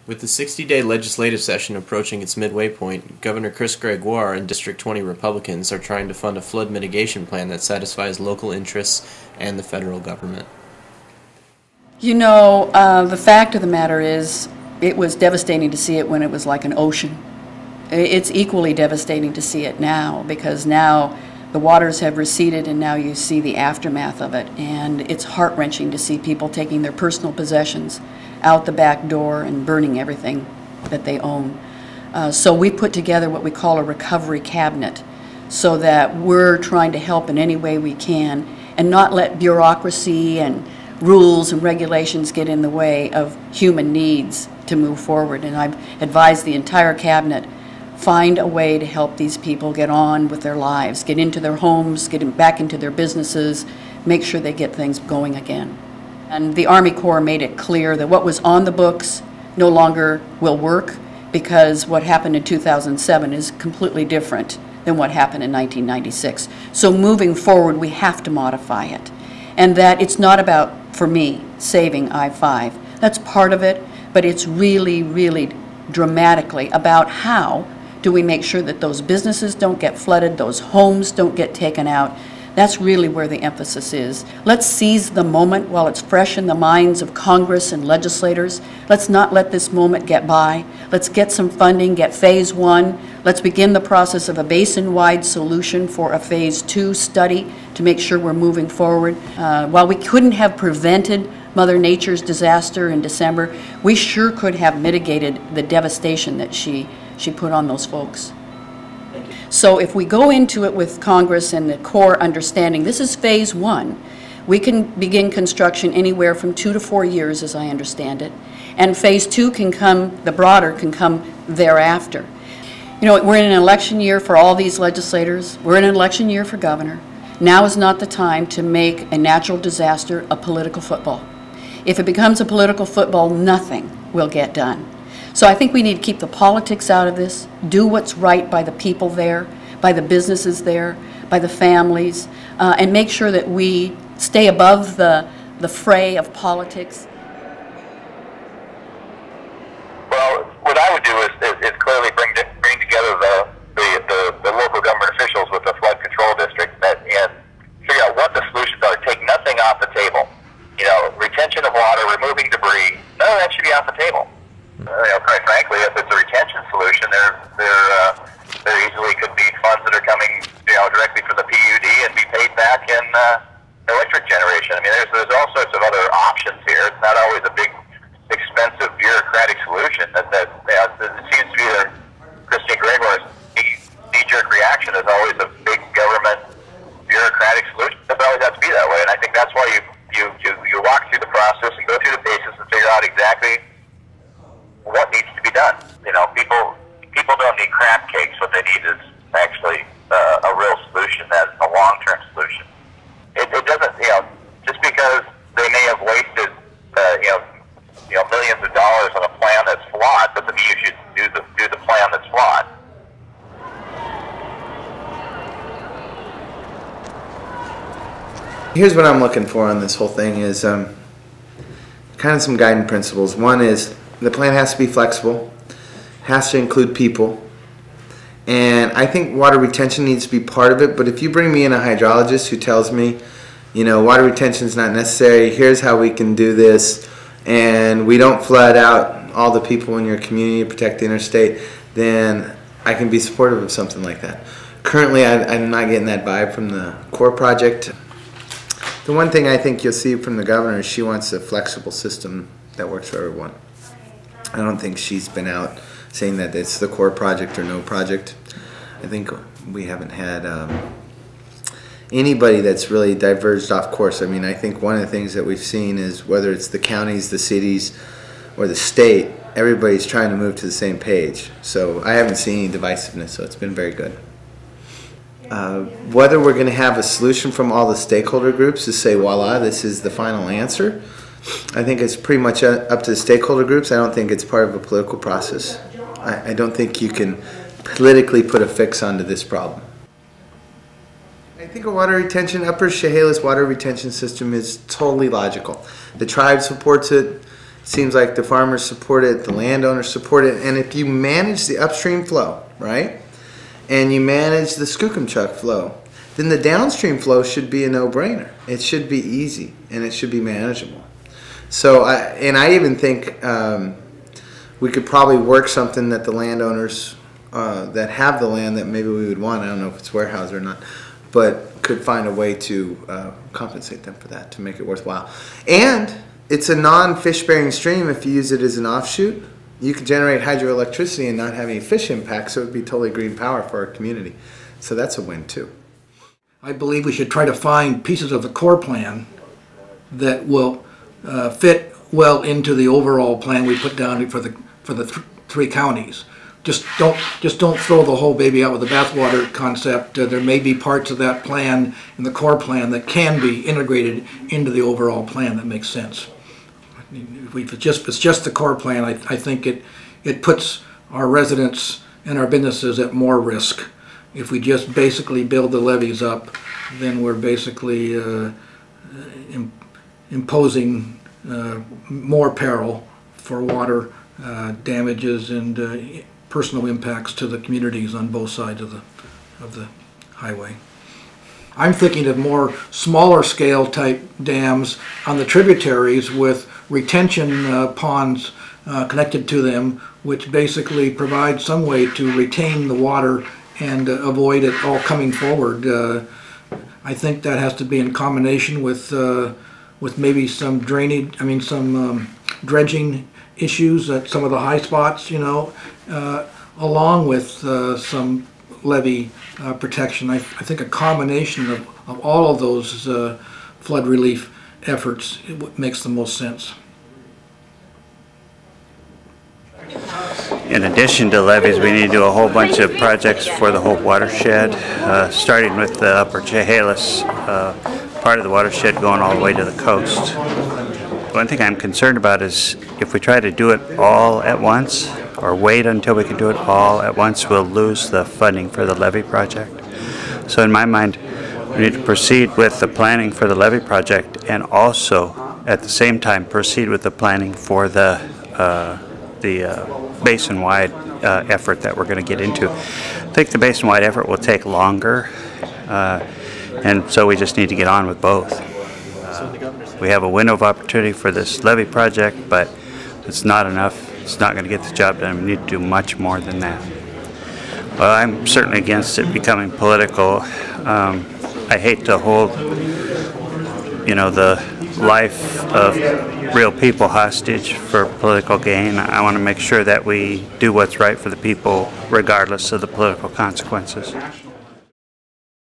With the 60-day legislative session approaching its midway point, Governor Chris Gregoire and District 20 Republicans are trying to fund a flood mitigation plan that satisfies local interests and the federal government. You know, the fact of the matter is, it was devastating to see it when it was like an ocean. It's equally devastating to see it now, because now the waters have receded and now you see the aftermath of it. And it's heart-wrenching to see people taking their personal possessions out the back door and burning everything that they own. So we put together what we call a recovery cabinet, so that we're trying to help in any way we can and not let bureaucracy and rules and regulations get in the way of human needs to move forward. And I've advised the entire cabinet, find a way to help these people get on with their lives, get into their homes, get back into their businesses, make sure they get things going again. And the Army Corps made it clear that what was on the books no longer will work, because what happened in 2007 is completely different than what happened in 1996. So moving forward, we have to modify it. And that it's not about, for me, saving I-5. That's part of it, but it's really, really dramatically about how do we make sure that those businesses don't get flooded, those homes don't get taken out. That's really where the emphasis is. Let's seize the moment while it's fresh in the minds of Congress and legislators. Let's not let this moment get by. Let's get some funding, get phase 1. Let's begin the process of a basin-wide solution for a phase 2 study to make sure we're moving forward. While we couldn't have prevented Mother Nature's disaster in December, we sure could have mitigated the devastation that she put on those folks. So if we go into it with Congress and the Corps understanding this is phase 1, we can begin construction anywhere from 2 to 4 years, as I understand it. And phase 2 can come, the broader can come thereafter. You know, we're in an election year for all these legislators. We're in an election year for governor. Now is not the time to make a natural disaster a political football. If it becomes a political football, nothing will get done. So I think we need to keep the politics out of this, do what's right by the people there, by the businesses there, by the families, and make sure that we stay above the fray of politics. Well, what I would do is clearly bring together the local government officials with the flood control district and figure out what the solutions are. Take nothing off the table. You know, retention of water, removing debris, none of that should be off the table. You know, quite frankly, if it's a retention solution, there easily could be funds that are coming, you know, directly from the PUD and be paid back in electric generation. I mean, there's all sorts of other options here. It's not always a big, expensive, bureaucratic solution. That it seems to be that Christine Gregoire's knee-jerk reaction is always a big government bureaucratic solution. It doesn't always have to be that way, and I think that's why you walk through the process and go through the paces and figure out exactly what needs to be done. You know, people don't need crab cakes. What they need is actually a real solution, that's a long-term solution. It doesn't, you know, just because they may have wasted, you know, millions of dollars on a plan that's flawed doesn't mean you should do the plan that's flawed. Here's what I'm looking for on this whole thing is kind of some guiding principles. One is the plan has to be flexible, has to include people, and I think water retention needs to be part of it. But if you bring me in a hydrologist who tells me, you know, water retention is not necessary, here's how we can do this, and we don't flood out all the people in your community to protect the interstate, then I can be supportive of something like that. Currently, I'm not getting that vibe from the Corps project. The one thing I think you'll see from the governor is she wants a flexible system that works for everyone. I don't think she's been out saying that it's the Corps project or no project. I think we haven't had anybody that's really diverged off course. I mean, I think one of the things that we've seen is whether it's the counties, the cities, or the state, everybody's trying to move to the same page. So I haven't seen any divisiveness, so it's been very good. Whether we're going to have a solution from all the stakeholder groups to say, voila, this is the final answer, I think it's pretty much up to the stakeholder groups. I don't think it's part of a political process. I don't think you can politically put a fix onto this problem. I think a water retention, Upper Chehalis water retention system is totally logical. The tribe supports it. Seems like the farmers support it, the landowners support it, and if you manage the upstream flow, right, and you manage the Skookumchuck flow, then the downstream flow should be a no-brainer. It should be easy, and it should be manageable. So, I even think we could probably work something that the landowners that have the land that maybe we would want, I don't know if it's warehouse or not, but could find a way to compensate them for that, to make it worthwhile. And it's a non-fish-bearing stream if you use it as an offshoot. You could generate hydroelectricity and not have any fish impact, so it would be totally green power for our community. So that's a win, too. I believe we should try to find pieces of the core plan that will fit well into the overall plan we put down for the three counties. Just don't throw the whole baby out with the bathwater concept. There may be parts of that plan in the core plan that can be integrated into the overall plan that makes sense. If it's just the core plan, I think it puts our residents and our businesses at more risk. If we just basically build the levees up, then we're basically imposing more peril for water damages and personal impacts to the communities on both sides of the highway. I'm thinking of more smaller scale type dams on the tributaries with retention ponds connected to them, which basically provide some way to retain the water and avoid it all coming forward. I think that has to be in combination with maybe some drainage, some dredging issues at some of the high spots, along with some levee protection. I think a combination of all of those flood relief efforts makes the most sense. In addition to levees, we need to do a whole bunch of projects for the whole watershed, starting with the upper Chehalis part of the watershed going all the way to the coast. One thing I'm concerned about is if we try to do it all at once, or wait until we can do it all at once, we'll lose the funding for the levee project. So in my mind, we need to proceed with the planning for the levee project and also at the same time proceed with the planning for the basin-wide effort that we're going to get into. I think the basin-wide effort will take longer, and so we just need to get on with both. We have a window of opportunity for this levee project, but it's not enough. It's not going to get the job done. We need to do much more than that. Well, I'm certainly against it becoming political. I hate to hold, the life of real people hostage for political gain. I want to make sure that we do what's right for the people regardless of the political consequences.